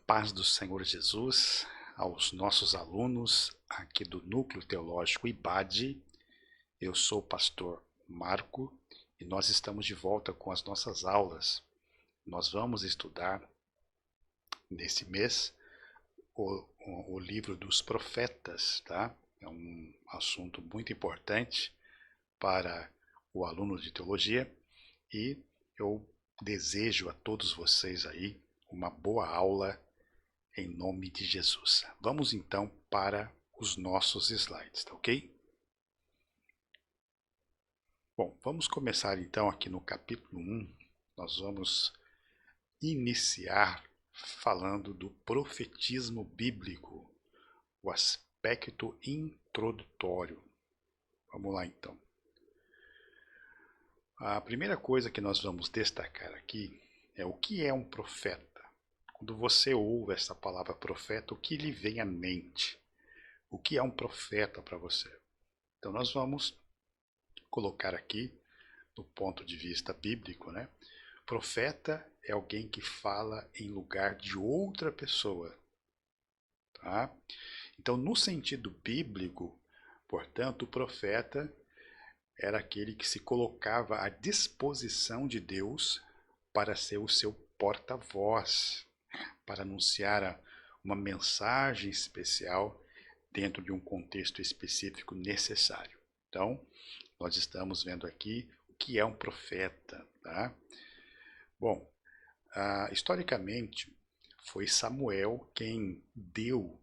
paz do Senhor Jesus aos nossos alunos aqui do Núcleo Teológico IBAD. Eu sou o pastor Marco e nós estamos de volta com as nossas aulas. Nós vamos estudar nesse mês o livro dos profetas, tá? É um assunto muito importante para o aluno de teologia e eu desejo a todos vocês aí uma boa aula em nome de Jesus. Vamos então para os nossos slides, tá ok? Bom, vamos começar então aqui no capítulo 1. Nós vamos iniciar falando do profetismo bíblico, o aspecto introdutório. Vamos lá então. A primeira coisa que nós vamos destacar aqui é o que é um profeta. Quando você ouve essa palavra profeta, o que lhe vem à mente? O que é um profeta para você? Então nós vamos colocar aqui, do ponto de vista bíblico, né? Profeta é alguém que fala em lugar de outra pessoa. Tá? Então, no sentido bíblico, portanto, o profeta era aquele que se colocava à disposição de Deus para ser o seu porta-voz, para anunciar uma mensagem especial dentro de um contexto específico necessário. Então, nós estamos vendo aqui o que é um profeta. Tá? Bom, historicamente, foi Samuel quem deu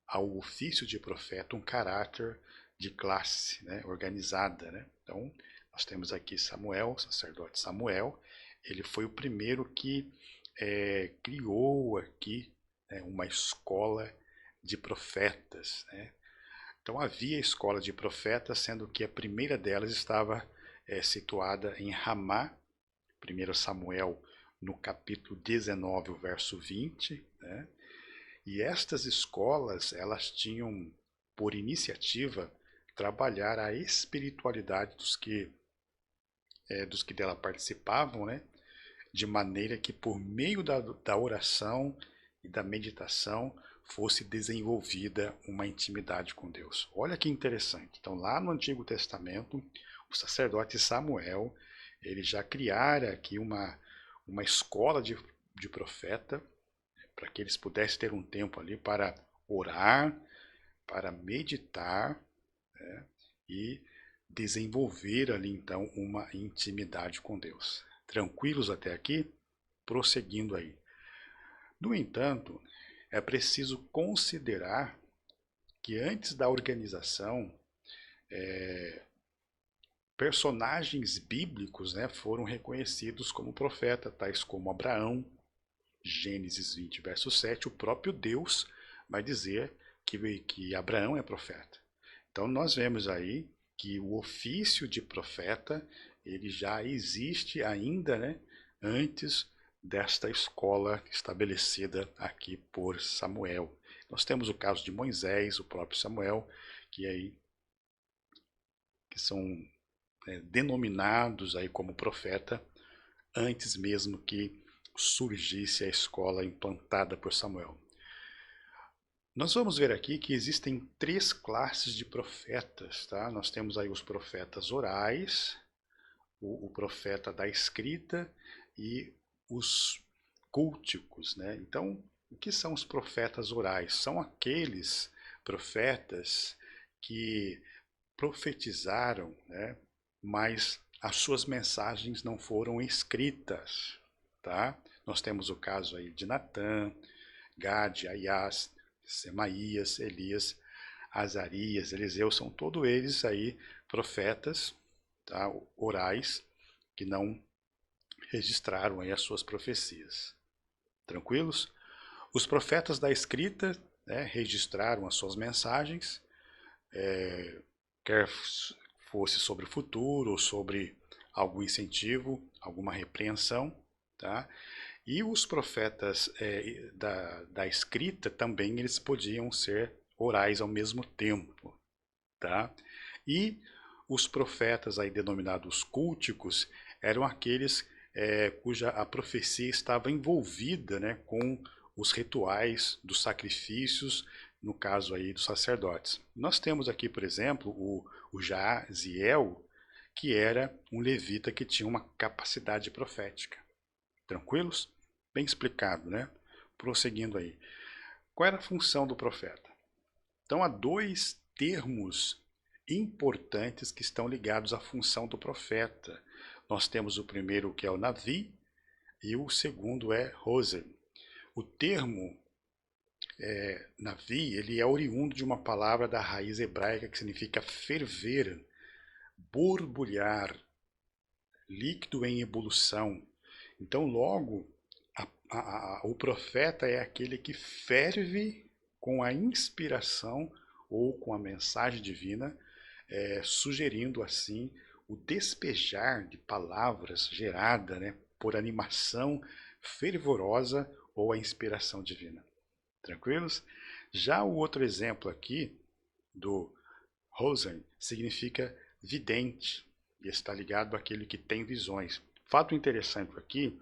ao ofício de profeta um caráter de classe, né, organizada. Né? Então, nós temos aqui Samuel, o sacerdote Samuel. Ele foi o primeiro que criou aqui, né, uma escola de profetas. Né? Então havia escola de profetas, sendo que a primeira delas estava situada em Ramá, 1 Samuel, no capítulo 19, o verso 20. Né? E estas escolas, elas tinham por iniciativa trabalhar a espiritualidade dos que dela participavam, né? De maneira que por meio da oração e da meditação fosse desenvolvida uma intimidade com Deus. Olha que interessante. Então, lá no Antigo Testamento, o sacerdote Samuel, ele já criara aqui uma escola de profeta, para que eles pudessem ter um tempo ali para orar, para meditar, né, e desenvolver ali então uma intimidade com Deus. Tranquilos até aqui? Prosseguindo aí. No entanto, é preciso considerar que antes da organização, personagens bíblicos, né, foram reconhecidos como profeta, tais como Abraão. Gênesis 20, verso 7, o próprio Deus vai dizer que Abraão é profeta. Então nós vemos aí que o ofício de profeta, ele já existe ainda, né, antes desta escola estabelecida aqui por Samuel. Nós temos o caso de Moisés, o próprio Samuel, que são denominados aí como profeta antes mesmo que surgisse a escola implantada por Samuel. Nós vamos ver aqui que existem três classes de profetas. Tá? Nós temos aí os profetas orais, o profeta da escrita e os culticos. Né? Então, o que são os profetas orais? São aqueles profetas que profetizaram, né? Mas as suas mensagens não foram escritas. Tá? Nós temos o caso aí de Natã, Gade, Aias, Semaías, Elias, Azarias, Eliseu, são todos eles aí profetas, tá, orais, que não registraram aí as suas profecias. Tranquilos? Os profetas da escrita, né, registraram as suas mensagens, quer fosse sobre o futuro ou sobre algum incentivo, alguma repreensão, tá? E os profetas da escrita também eles podiam ser orais ao mesmo tempo. Tá? E os profetas aí denominados culticos eram aqueles cuja a profecia estava envolvida, né, com os rituais dos sacrifícios, no caso aí dos sacerdotes. Nós temos aqui, por exemplo, o Jaziel, que era um levita que tinha uma capacidade profética. Tranquilos? Bem explicado, né? Prosseguindo aí. Qual era a função do profeta? Então há dois termos importantes que estão ligados à função do profeta. Nós temos o primeiro, que é o Navi, e o segundo é Roser. O termo Navi, ele é oriundo de uma palavra da raiz hebraica que significa ferver, borbulhar, líquido em ebulição. Então, logo, o profeta é aquele que ferve com a inspiração ou com a mensagem divina, sugerindo assim o despejar de palavras gerada, né, por animação fervorosa ou a inspiração divina. Tranquilos? Já o outro exemplo aqui, do Rosen, significa vidente, e está ligado àquele que tem visões. Fato interessante aqui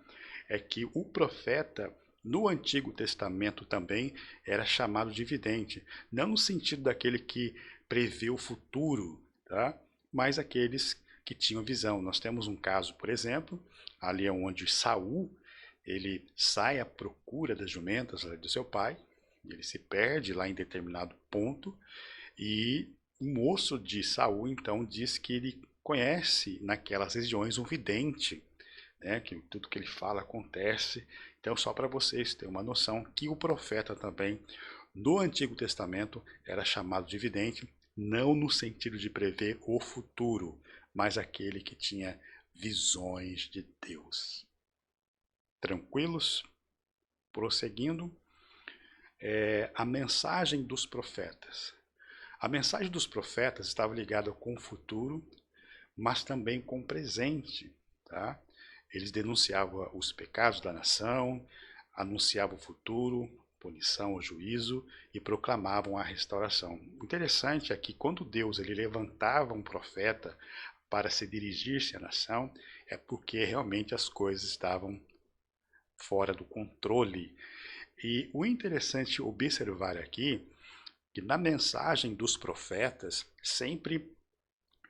é que o profeta, no Antigo Testamento também, era chamado de vidente, não no sentido daquele que prevê o futuro, tá? Mas aqueles que tinham visão. Nós temos um caso, por exemplo, ali onde Saul, ele sai à procura das jumentas do seu pai, ele se perde lá em determinado ponto, e o moço de Saul então diz que ele conhece naquelas regiões um vidente, né, que tudo que ele fala acontece. Então, só para vocês terem uma noção que o profeta também no Antigo Testamento era chamado de vidente, não no sentido de prever o futuro, mas aquele que tinha visões de Deus. Tranquilos? Prosseguindo, a mensagem dos profetas. A mensagem dos profetas estava ligada com o futuro, mas também com o presente, tá? Eles denunciavam os pecados da nação, anunciavam o futuro, punição ou juízo, e proclamavam a restauração. O interessante é que quando Deus ele levantava um profeta para se dirigir-se à nação, é porque realmente as coisas estavam fora do controle. E o interessante observar aqui, que na mensagem dos profetas sempre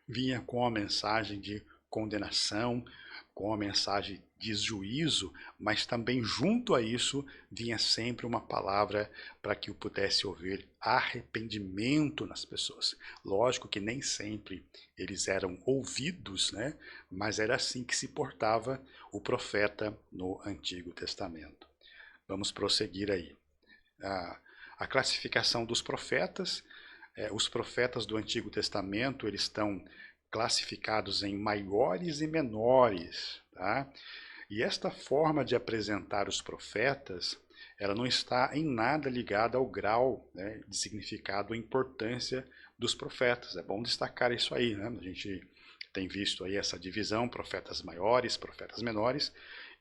vinha com a mensagem de condenação, com a mensagem de juízo, mas também junto a isso vinha sempre uma palavra para que o pudesse ouvir arrependimento nas pessoas. Lógico que nem sempre eles eram ouvidos, né? Mas era assim que se portava o profeta no Antigo Testamento. Vamos prosseguir aí. A classificação dos profetas. Os profetas do Antigo Testamento eles estão classificados em maiores e menores, tá? E esta forma de apresentar os profetas, ela não está em nada ligada ao grau, né, de significado ou importância dos profetas. É bom destacar isso aí, né? A gente tem visto aí essa divisão, profetas maiores, profetas menores,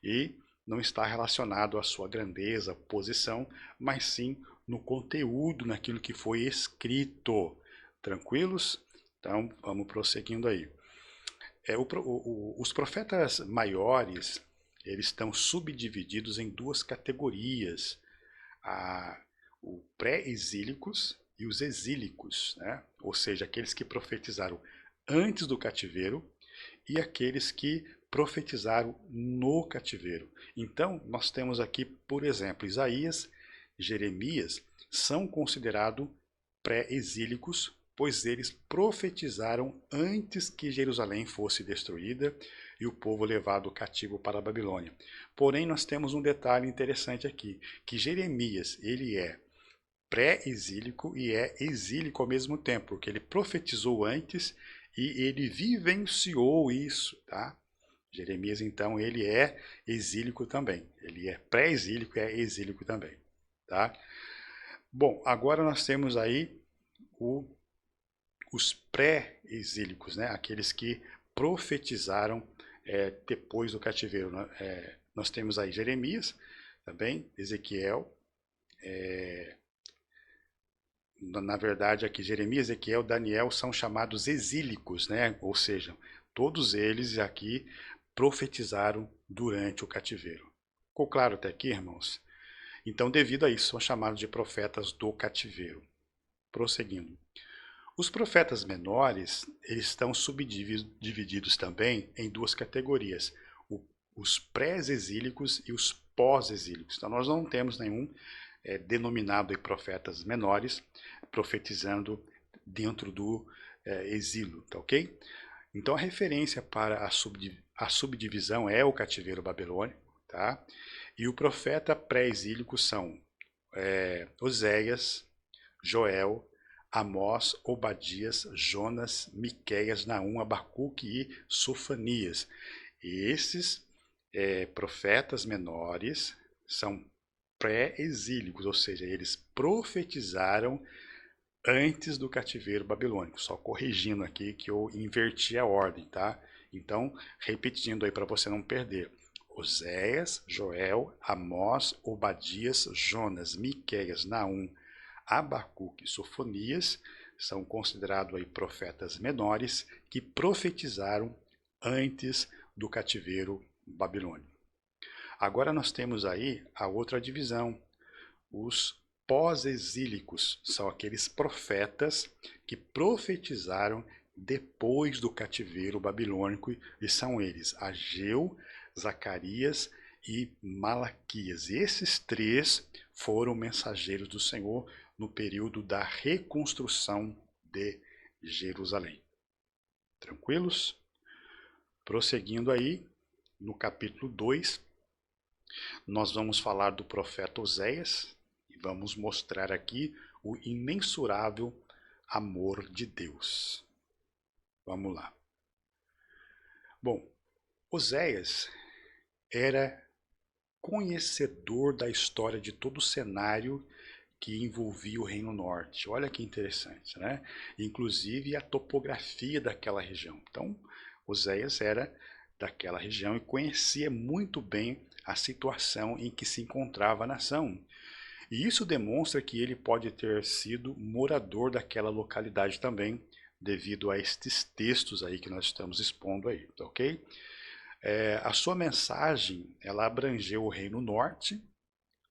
e não está relacionado à sua grandeza, posição, mas sim no conteúdo, naquilo que foi escrito. Tranquilos? Então, vamos prosseguindo aí. Os profetas maiores, eles estão subdivididos em duas categorias. O pré-exílicos e os exílicos, né? Ou seja, aqueles que profetizaram antes do cativeiro e aqueles que profetizaram no cativeiro. Então, nós temos aqui, por exemplo, Isaías, Jeremias, são considerados pré-exílicos, pois eles profetizaram antes que Jerusalém fosse destruída e o povo levado cativo para a Babilônia. Porém, nós temos um detalhe interessante aqui, que Jeremias, ele é pré-exílico e é exílico ao mesmo tempo, porque ele profetizou antes e ele vivenciou isso, tá? Jeremias, então, ele é exílico também. Ele é pré-exílico e é exílico também, tá? Bom, agora nós temos aí os pré-exílicos, né? Aqueles que profetizaram depois do cativeiro. Né? Nós temos aí Jeremias, também, Ezequiel, na verdade aqui Jeremias, Ezequiel, Daniel são chamados exílicos, né? Ou seja, todos eles aqui profetizaram durante o cativeiro. Ficou claro até aqui, irmãos? Então, devido a isso, são chamados de profetas do cativeiro. Prosseguindo. Os profetas menores, eles estão subdivididos também em duas categorias, os pré-exílicos e os pós-exílicos. Então nós não temos nenhum denominado de profetas menores profetizando dentro do exílio, tá ok? Então a referência para a subdivisão é o cativeiro babilônico, tá? E o profeta pré-exílico são Oséias, Joel, Amós, Obadias, Jonas, Miqueias, Naum, Abacuque e Sofanias. E esses profetas menores são pré-exílicos, ou seja, eles profetizaram antes do cativeiro babilônico. Só corrigindo aqui que eu inverti a ordem, tá? Então, repetindo aí para você não perder. Oséias, Joel, Amós, Obadias, Jonas, Miqueias, Naum, Abacuque e Sofonias são considerados aí profetas menores que profetizaram antes do cativeiro babilônico. Agora nós temos aí a outra divisão, os pós-exílicos, são aqueles profetas que profetizaram depois do cativeiro babilônico, e são eles Ageu, Zacarias e Malaquias. E esses três foram mensageiros do Senhor no período da reconstrução de Jerusalém. Tranquilos? Prosseguindo aí, no capítulo 2, nós vamos falar do profeta Oséias e vamos mostrar aqui o imensurável amor de Deus. Vamos lá. Bom, Oséias era conhecedor da história de todo o cenário que envolvia o Reino Norte. Olha que interessante, né? Inclusive a topografia daquela região. Então, Oséias era daquela região e conhecia muito bem a situação em que se encontrava a nação. E isso demonstra que ele pode ter sido morador daquela localidade também, devido a estes textos aí que nós estamos expondo aí, ok? A sua mensagem, ela abrangeu o Reino Norte,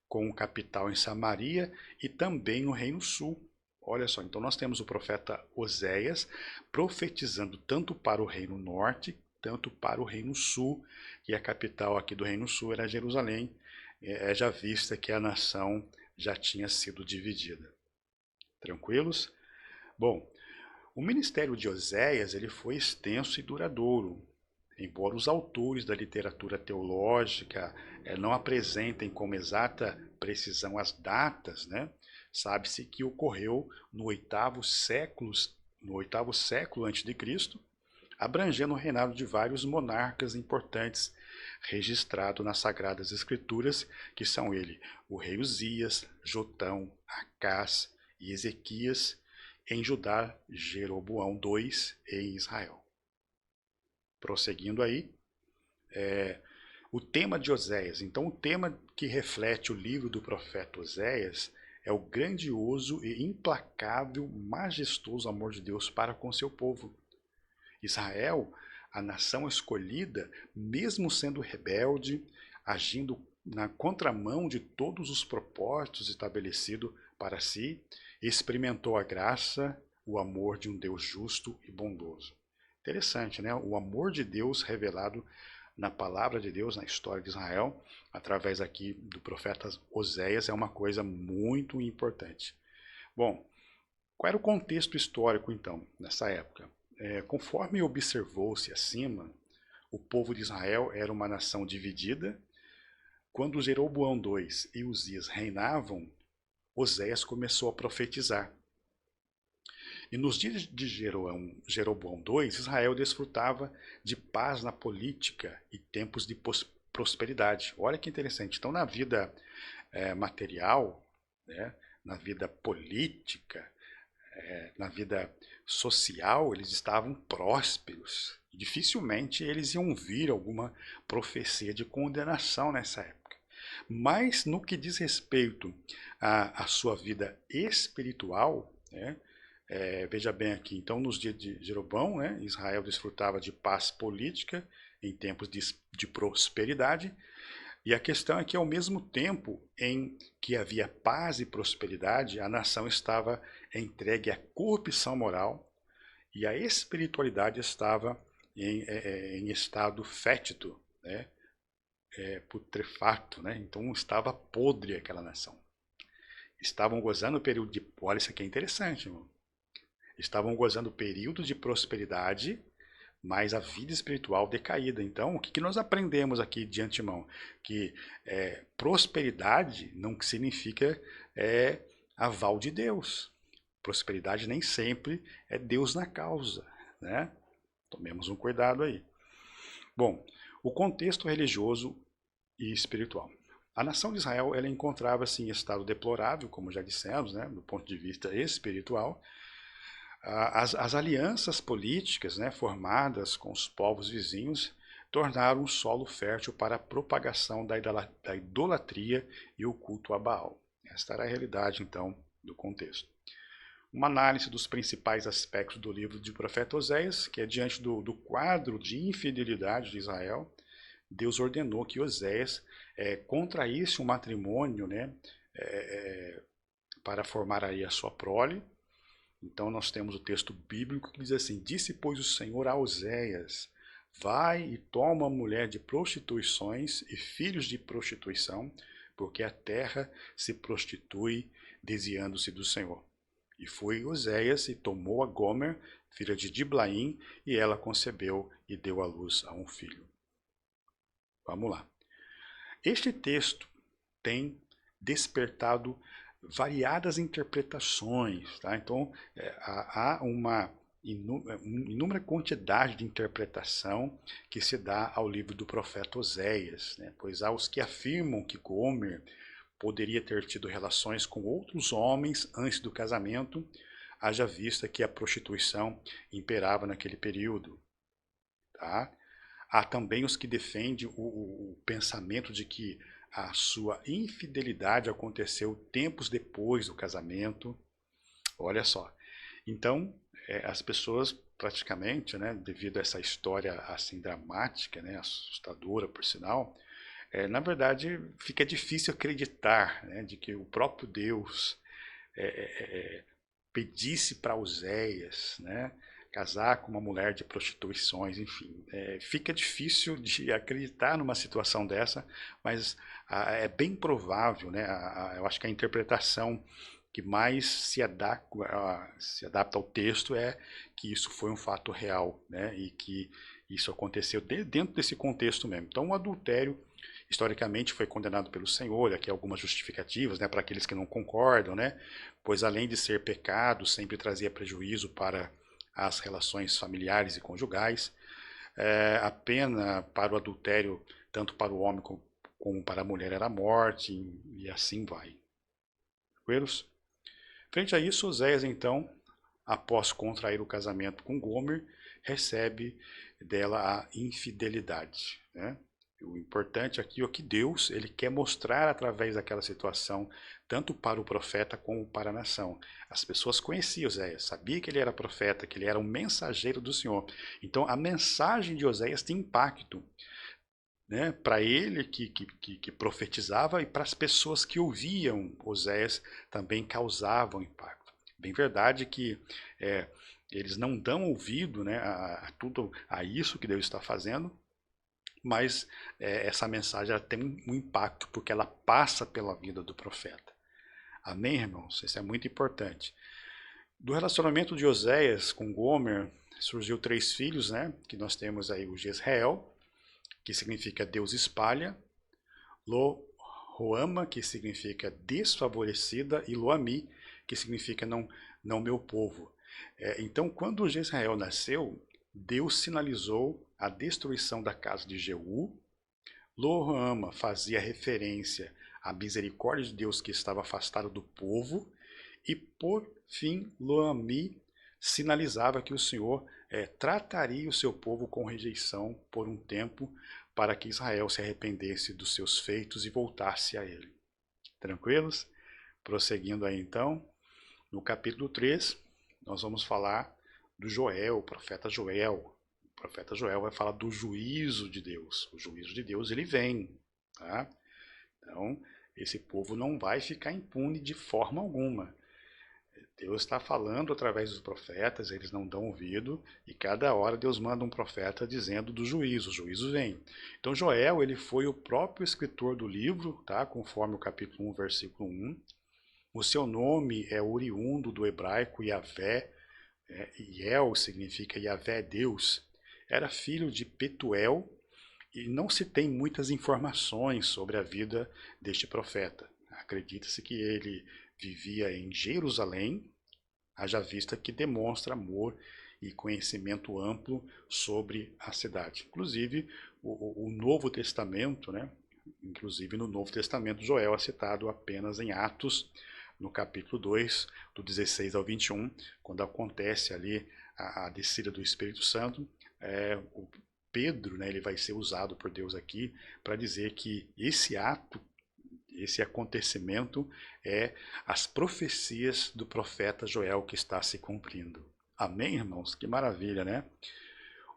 com capital em Samaria, e também no Reino Sul. Olha só, então nós temos o profeta Oséias profetizando tanto para o Reino Norte, tanto para o Reino Sul, e a capital aqui do Reino Sul era Jerusalém, já vista que a nação já tinha sido dividida. Tranquilos? Bom, o ministério de Oséias ele foi extenso e duradouro. Embora os autores da literatura teológica não apresentem com exata precisão as datas, né? Sabe-se que ocorreu no oitavo século antes de Cristo, abrangendo o reinado de vários monarcas importantes registrado nas Sagradas Escrituras, que são ele, o rei Uzias, Jotão, Acás e Ezequias, em Judá, Jeroboão II em Israel. Prosseguindo aí, o tema de Oséias. Então, o tema que reflete o livro do profeta Oséias é o grandioso e implacável, majestoso amor de Deus para com seu povo. Israel, a nação escolhida, mesmo sendo rebelde, agindo na contramão de todos os propósitos estabelecidos para si, experimentou a graça, o amor de um Deus justo e bondoso. Interessante, né? O amor de Deus revelado na palavra de Deus, na história de Israel, através aqui do profeta Oséias, é uma coisa muito importante. Bom, qual era o contexto histórico, então, nessa época? Conforme observou-se acima, o povo de Israel era uma nação dividida. Quando Jeroboão II e Uzias reinavam, Oséias começou a profetizar. E nos dias de Jeroboão II, Israel desfrutava de paz na política e tempos de prosperidade. Olha que interessante. Então, na vida material, né, na vida política, na vida social, eles estavam prósperos. Dificilmente eles iam ouvir alguma profecia de condenação nessa época. Mas no que diz respeito à sua vida espiritual, né, veja bem aqui, então nos dias de Jeroboão, né, Israel desfrutava de paz política em tempos de prosperidade. E a questão é que ao mesmo tempo em que havia paz e prosperidade, a nação estava entregue à corrupção moral e a espiritualidade estava em estado fétido, né? Putrefato, né? Então estava podre aquela nação. Estavam gozando o período de... Olha, isso aqui é interessante, irmão. Estavam gozando o período de prosperidade, mas a vida espiritual decaída. Então, o que nós aprendemos aqui de antemão? Que prosperidade não significa aval de Deus. Prosperidade nem sempre é Deus na causa, né? Tomemos um cuidado aí. Bom, o contexto religioso e espiritual. A nação de Israel ela encontrava-se em estado deplorável, como já dissemos, né, do ponto de vista espiritual. As alianças políticas, né, formadas com os povos vizinhos tornaram um solo fértil para a propagação da idolatria e o culto a Baal. Esta era a realidade, então, do contexto. Uma análise dos principais aspectos do livro de profeta Oséias, que é diante do quadro de infidelidade de Israel, Deus ordenou que Oséias contraísse um matrimônio, né, para formar aí a sua prole. Então nós temos o texto bíblico que diz assim: disse, pois, o Senhor a Oséias, vai e toma mulher de prostituições e filhos de prostituição, porque a terra se prostitui, desviando-se do Senhor. E foi Oséias e tomou a Gomer, filha de Diblaim, e ela concebeu e deu à luz a um filho. Vamos lá. Este texto tem despertado variadas interpretações, tá? Então há uma inúmera quantidade de interpretação que se dá ao livro do profeta Oséias, né? Pois há os que afirmam que Gomer poderia ter tido relações com outros homens antes do casamento, haja vista que a prostituição imperava naquele período, tá? Há também os que defendem o pensamento de que a sua infidelidade aconteceu tempos depois do casamento. Olha só. Então, as pessoas praticamente, né, devido a essa história assim dramática, né, assustadora por sinal, na verdade fica difícil acreditar, né, de que o próprio Deus pedisse para Oséias, né, casar com uma mulher de prostituições, enfim. Fica difícil de acreditar numa situação dessa, mas é bem provável, né, eu acho que a interpretação que mais se adapta ao texto é que isso foi um fato real, né, e que isso aconteceu dentro desse contexto mesmo. Então o adultério historicamente foi condenado pelo Senhor, aqui algumas justificativas, né, para aqueles que não concordam, né, pois além de ser pecado, sempre trazia prejuízo para as relações familiares e conjugais. A pena para o adultério, tanto para o homem como para a mulher, era a morte, e assim vai. Tranquilos? Frente a isso, Oséias, então, após contrair o casamento com Gomer, recebe dela a infidelidade, né? O importante aqui é que Deus ele quer mostrar através daquela situação, tanto para o profeta como para a nação. As pessoas conheciam Oséias, sabiam que ele era profeta, que ele era um mensageiro do Senhor. Então a mensagem de Oséias tem impacto, né, para ele que profetizava e para as pessoas que ouviam Oséias também causavam impacto. Bem verdade que eles não dão ouvido, né, a isso que Deus está fazendo, mas essa mensagem ela tem um impacto porque ela passa pela vida do profeta. Amém, irmãos? Isso é muito importante. Do relacionamento de Oséias com Gomer surgiu 3 filhos, né? Que nós temos aí o Jezreel, que significa Deus espalha, Lo-Ruama, que significa desfavorecida, e Lo-Ami, que significa não meu povo. Então, quando Jezreel nasceu, Deus sinalizou a destruição da casa de Jeú. Lo-Ruama fazia referência à misericórdia de Deus que estava afastado do povo. E, por fim, Lo-Ami sinalizava que o Senhor trataria o seu povo com rejeição por um tempo, para que Israel se arrependesse dos seus feitos e voltasse a ele. Tranquilos? Prosseguindo aí então, no capítulo 3, nós vamos falar do Joel, o profeta Joel. O profeta Joel vai falar do juízo de Deus. O juízo de Deus ele vem. Tá? Então, esse povo não vai ficar impune de forma alguma. Deus está falando através dos profetas, eles não dão ouvido, e cada hora Deus manda um profeta dizendo do juízo, o juízo vem. Então Joel, ele foi o próprio escritor do livro, tá? Conforme o capítulo 1, versículo 1. O seu nome é oriundo do hebraico Yavé, Yel significa Yavé Deus. Era filho de Petuel, e não se tem muitas informações sobre a vida deste profeta. Acredita-se que ele vivia em Jerusalém, haja vista que demonstra amor e conhecimento amplo sobre a cidade. Inclusive, o Novo Testamento, né? Inclusive no Novo Testamento, Joel é citado apenas em Atos, no capítulo 2, do 16 ao 21, quando acontece ali a descida do Espírito Santo. O Pedro, né, ele vai ser usado por Deus aqui para dizer que esse ato, esse acontecimento é as profecias do profeta Joel que está se cumprindo. Amém, irmãos? Que maravilha, né?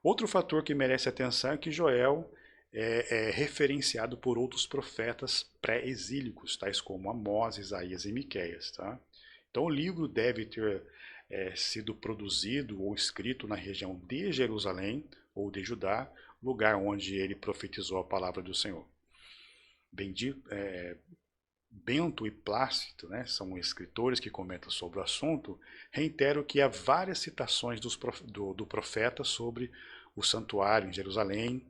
Outro fator que merece atenção é que Joel é referenciado por outros profetas pré-exílicos, tais como Amós, Isaías e Miqueias. Tá? Então o livro deve ter sido produzido ou escrito na região de Jerusalém ou de Judá, lugar onde ele profetizou a palavra do Senhor. Bento e Plácido, né, são escritores que comentam sobre o assunto, reiteram que há várias citações do profeta sobre o santuário em Jerusalém.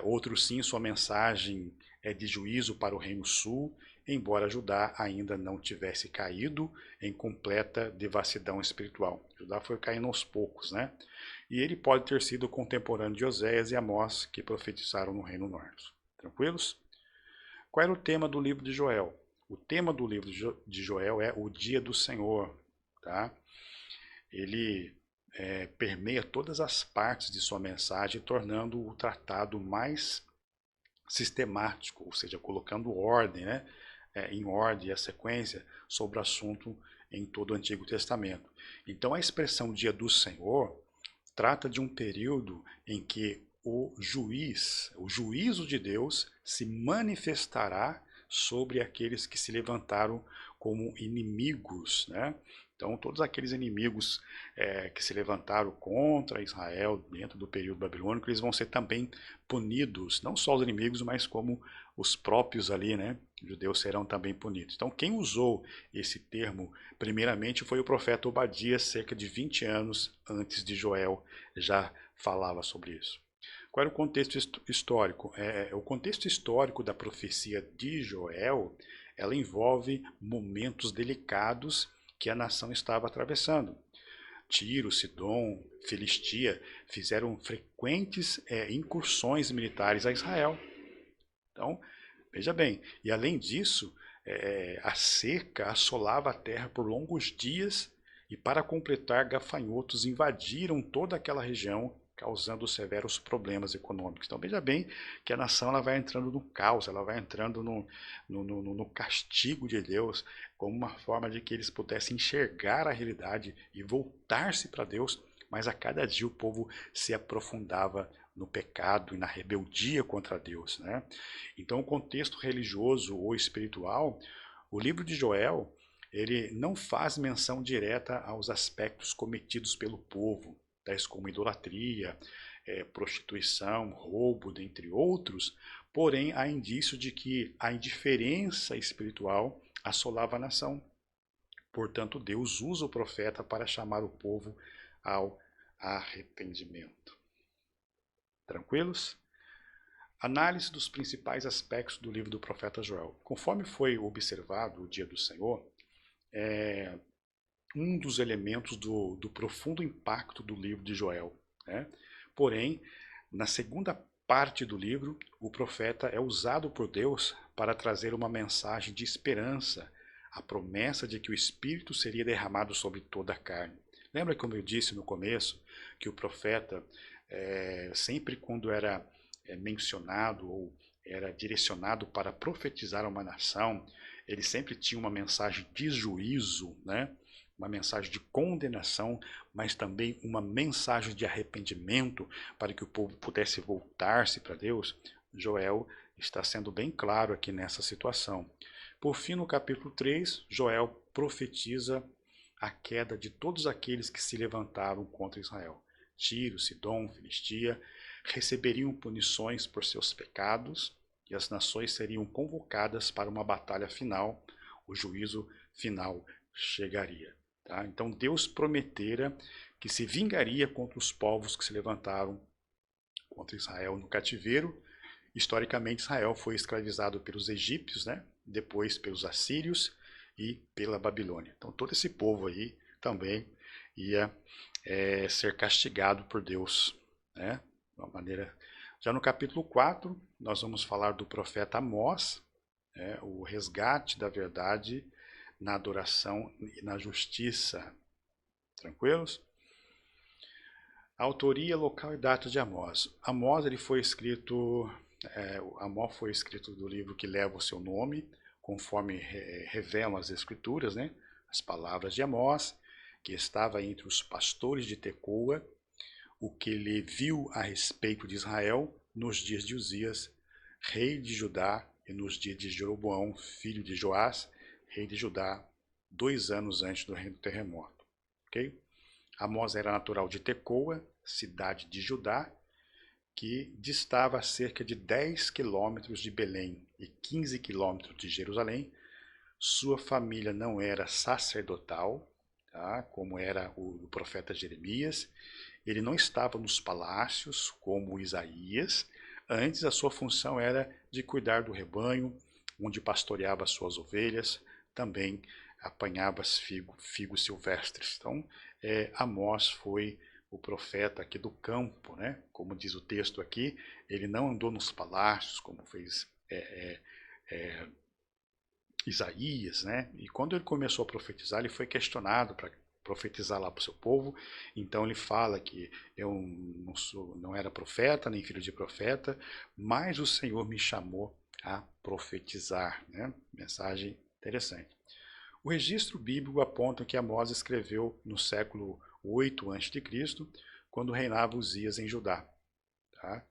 Outros sim, sua mensagem é de juízo para o Reino Sul, embora Judá ainda não tivesse caído em completa devassidão espiritual. Judá foi caindo aos poucos, né? E ele pode ter sido contemporâneo de Oséias e Amós, que profetizaram no Reino Norte. Tranquilos? Qual era o tema do livro de Joel? O tema do livro de Joel é o dia do Senhor. Tá? Ele permeia todas as partes de sua mensagem, tornando o tratado mais sistemático, ou seja, colocando ordem, né? Em ordem a sequência sobre o assunto em todo o Antigo Testamento. Então a expressão dia do Senhor trata de um período em que o juízo de Deus se manifestará sobre aqueles que se levantaram como inimigos, né? Então, todos aqueles inimigos que se levantaram contra Israel dentro do período babilônico, eles vão ser também punidos, não só os inimigos, mas como os próprios ali, né? Os judeus serão também punidos. Então, quem usou esse termo, primeiramente, foi o profeta Obadias, cerca de 20 anos antes de Joel, já falava sobre isso. Qual era o contexto histórico? O contexto histórico da profecia de Joel, ela envolve momentos delicados que a nação estava atravessando. Tiro, Sidom, Filistia fizeram frequentes incursões militares a Israel. Então, veja bem, e além disso, a seca assolava a terra por longos dias e, para completar, gafanhotos invadiram toda aquela região, causando severos problemas econômicos. Então veja bem que a nação ela vai entrando no caos, ela vai entrando no castigo de Deus, como uma forma de que eles pudessem enxergar a realidade e voltar-se para Deus, mas a cada dia o povo se aprofundava no pecado e na rebeldia contra Deus, né? Então o contexto religioso ou espiritual, o livro de Joel, ele não faz menção direta aos aspectos cometidos pelo povo, tais como idolatria, prostituição, roubo, dentre outros, porém há indício de que a indiferença espiritual assolava a nação. Portanto, Deus usa o profeta para chamar o povo ao arrependimento. Tranquilos? Análise dos principais aspectos do livro do profeta Joel. Conforme foi observado o dia do Senhor, um dos elementos do profundo impacto do livro de Joel, né? Porém, na segunda parte do livro, o profeta é usado por Deus para trazer uma mensagem de esperança, a promessa de que o Espírito seria derramado sobre toda a carne. Lembra como eu disse no começo, que o profeta, sempre quando era mencionado ou era direcionado para profetizar uma nação, ele sempre tinha uma mensagem de juízo, né? Uma mensagem de condenação, mas também uma mensagem de arrependimento para que o povo pudesse voltar-se para Deus. Joel está sendo bem claro aqui nessa situação. Por fim, no capítulo 3, Joel profetiza a queda de todos aqueles que se levantaram contra Israel. Tiro, Sidom, Filistia, receberiam punições por seus pecados e as nações seriam convocadas para uma batalha final, o juízo final chegaria. Tá? Então Deus prometera que se vingaria contra os povos que se levantaram contra Israel no cativeiro. Historicamente, Israel foi escravizado pelos egípcios, né? Depois pelos assírios e pela Babilônia. Então todo esse povo aí também ia ser castigado por Deus, né? De uma maneira. Já no capítulo 4, nós vamos falar do profeta Amós, o resgate da verdade na adoração e na justiça. Tranquilos? A autoria, local e data de Amós. Amós ele foi escrito, Amós foi escrito do livro que leva o seu nome, conforme revelam as escrituras, né? As palavras de Amós, que estava entre os pastores de Tecoa, o que ele viu a respeito de Israel nos dias de Uzias, rei de Judá, e nos dias de Jeroboão, filho de Joás, rei de Judá, 2 anos antes do terremoto. Okay? Amós era natural de Tecoa, cidade de Judá, que distava a cerca de 10 quilômetros de Belém e 15 quilômetros de Jerusalém. Sua família não era sacerdotal, tá? Como era o profeta Jeremias. Ele não estava nos palácios, como Isaías. Antes, a sua função era de cuidar do rebanho, onde pastoreava as suas ovelhas, também apanhava figos silvestres. Então, Amós foi o profeta aqui do campo, né? Como diz o texto aqui, ele não andou nos palácios, como fez Isaías, né? E quando ele começou a profetizar, ele foi questionado para profetizar lá para o seu povo. Então ele fala que eu não era profeta, nem filho de profeta, mas o Senhor me chamou a profetizar, né? Mensagem interessante. O registro bíblico aponta que Amós escreveu no século 8 a.C., quando reinava Uzias em Judá, tá?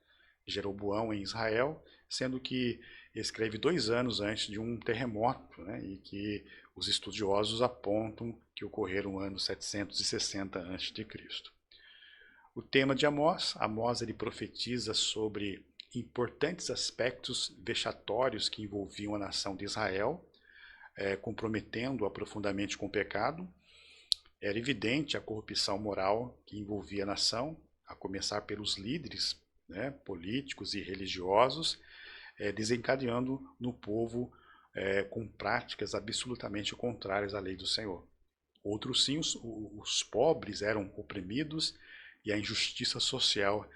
Jeroboão em Israel, sendo que escreve 2 anos antes de um terremoto, né? E que os estudiosos apontam que ocorreram no ano 760 a.C. O tema de Amós, ele profetiza sobre importantes aspectos vexatórios que envolviam a nação de Israel, comprometendo-a profundamente com o pecado. Era evidente a corrupção moral que envolvia a nação, a começar pelos líderes, né, políticos e religiosos, desencadeando no povo com práticas absolutamente contrárias à lei do Senhor. Outros sim, os pobres eram oprimidos e a injustiça social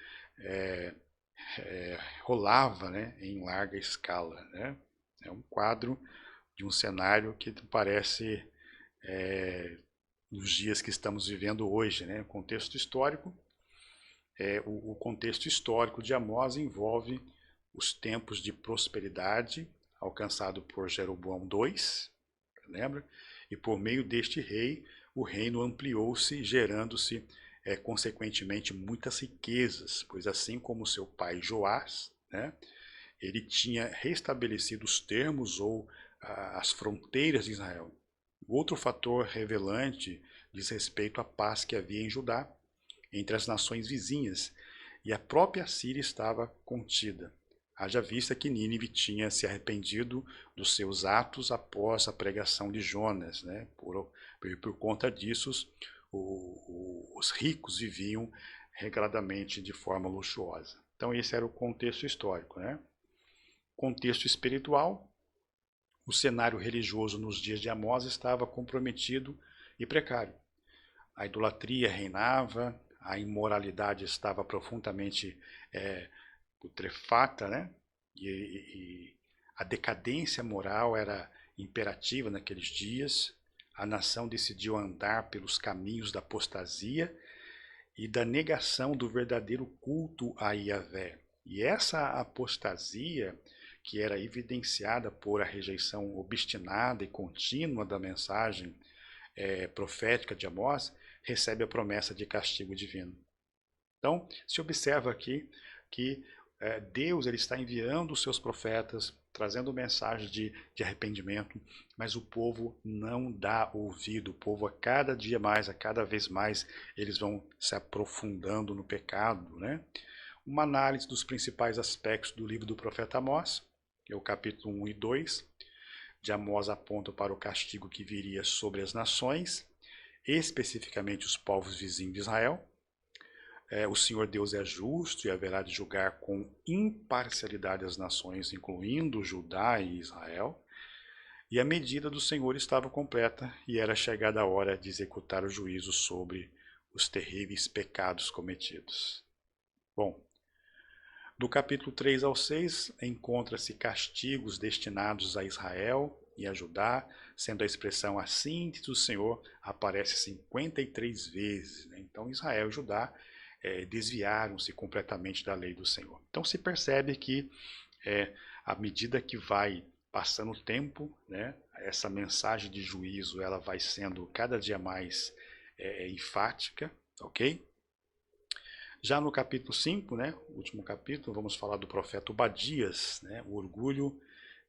rolava, né, em larga escala, né? É um quadro de um cenário que parece nos dias que estamos vivendo hoje, né? Contexto histórico. O contexto histórico de Amós envolve os tempos de prosperidade alcançado por Jeroboão II, lembra? E por meio deste rei, o reino ampliou-se, gerando-se consequentemente muitas riquezas, pois assim como seu pai Joás, né, ele tinha restabelecido os termos ou as fronteiras de Israel. Outro fator revelante diz respeito à paz que havia em Judá, entre as nações vizinhas, e a própria Síria estava contida. Haja vista que Nínive tinha se arrependido dos seus atos após a pregação de Jonas, né? Por conta disso, os ricos viviam regradamente de forma luxuosa. Então esse era o contexto histórico, né? Contexto espiritual, o cenário religioso nos dias de Amós estava comprometido e precário. A idolatria reinava, a imoralidade estava profundamente putrefata, né? E a decadência moral era imperativa naqueles dias. A nação decidiu andar pelos caminhos da apostasia e da negação do verdadeiro culto a Yahvé. E essa apostasia, que era evidenciada por a rejeição obstinada e contínua da mensagem profética de Amós, recebe a promessa de castigo divino. Então, se observa aqui que Deus ele está enviando os seus profetas, trazendo mensagens de arrependimento, mas o povo não dá ouvido. O povo a cada dia mais, a cada vez mais, eles vão se aprofundando no pecado, né? Uma análise dos principais aspectos do livro do profeta Amós, que é o capítulo 1 e 2, de Amós aponta para o castigo que viria sobre as nações, especificamente os povos vizinhos de Israel. O Senhor Deus é justo e haverá de julgar com imparcialidade as nações, incluindo Judá e Israel. E a medida do Senhor estava completa, e era chegada a hora de executar o juízo sobre os terríveis pecados cometidos. Bom, do capítulo 3 ao 6, encontra-se castigos destinados a Israel e a Judá, sendo a expressão assim diz o Senhor aparece 53 vezes. Então Israel e Judá desviaram-se completamente da lei do Senhor. Então se percebe que à medida que vai passando o tempo, né, essa mensagem de juízo ela vai sendo cada dia mais enfática, ok? Já no capítulo 5, né, último capítulo, vamos falar do profeta Obadias, né, o orgulho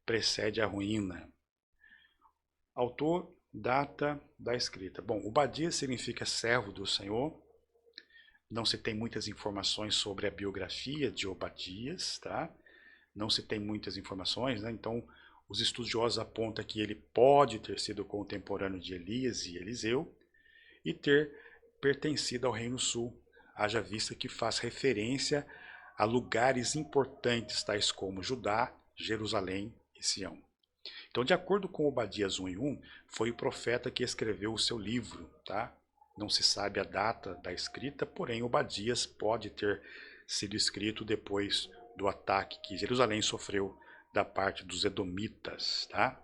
precede a ruína. Autor, data da escrita. Bom, Obadias significa servo do Senhor. Não se tem muitas informações sobre a biografia de Obadias, tá? Não se tem muitas informações, né? Então os estudiosos apontam que ele pode ter sido contemporâneo de Elias e Eliseu e ter pertencido ao Reino Sul, haja vista que faz referência a lugares importantes tais como Judá, Jerusalém e Sião. Então, de acordo com Obadias 1 e 1, foi o profeta que escreveu o seu livro, tá? Não se sabe a data da escrita, porém Obadias pode ter sido escrito depois do ataque que Jerusalém sofreu da parte dos edomitas, tá?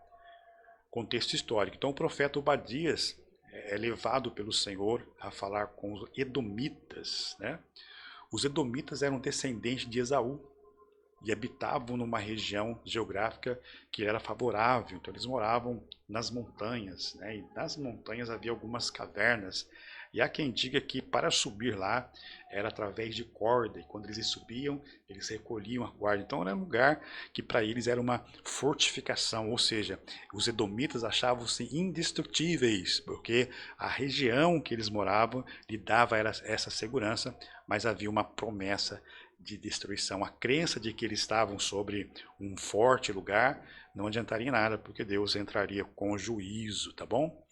Contexto histórico. Então o profeta Obadias é levado pelo Senhor a falar com os edomitas, né? Os edomitas eram descendentes de Esaú e habitavam numa região geográfica que era favorável. Então eles moravam nas montanhas, né? E nas montanhas havia algumas cavernas. E há quem diga que para subir lá era através de corda, e quando eles subiam, eles recolhiam a corda. Então era um lugar que para eles era uma fortificação, ou seja, os edomitas achavam-se indestrutíveis, porque a região que eles moravam lhe dava essa segurança, mas havia uma promessa de destruição. A crença de que eles estavam sobre um forte lugar não adiantaria nada, porque Deus entraria com juízo, tá bom?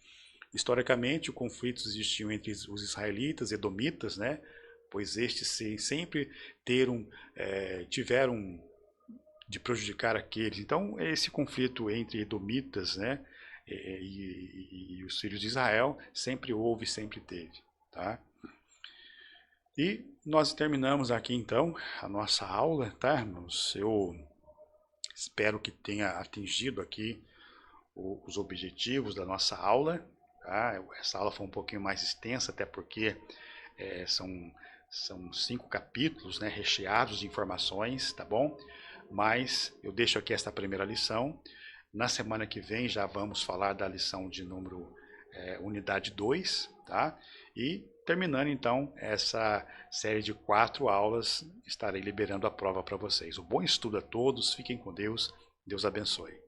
Historicamente, o conflito existiu entre os israelitas e edomitas, né? Pois estes sempre tiveram de prejudicar aqueles. Então, esse conflito entre edomitas, né, e os filhos de Israel sempre houve, sempre teve, tá? E nós terminamos aqui então a nossa aula, tá, irmãos? Eu espero que tenha atingido aqui os objetivos da nossa aula, tá? Essa aula foi um pouquinho mais extensa, até porque são 5 capítulos, né, recheados de informações, tá bom? Mas eu deixo aqui esta primeira lição. Na semana que vem já vamos falar da lição de número unidade 2, tá? E terminando então essa série de 4 aulas, estarei liberando a prova para vocês. Um bom estudo a todos, fiquem com Deus, Deus abençoe.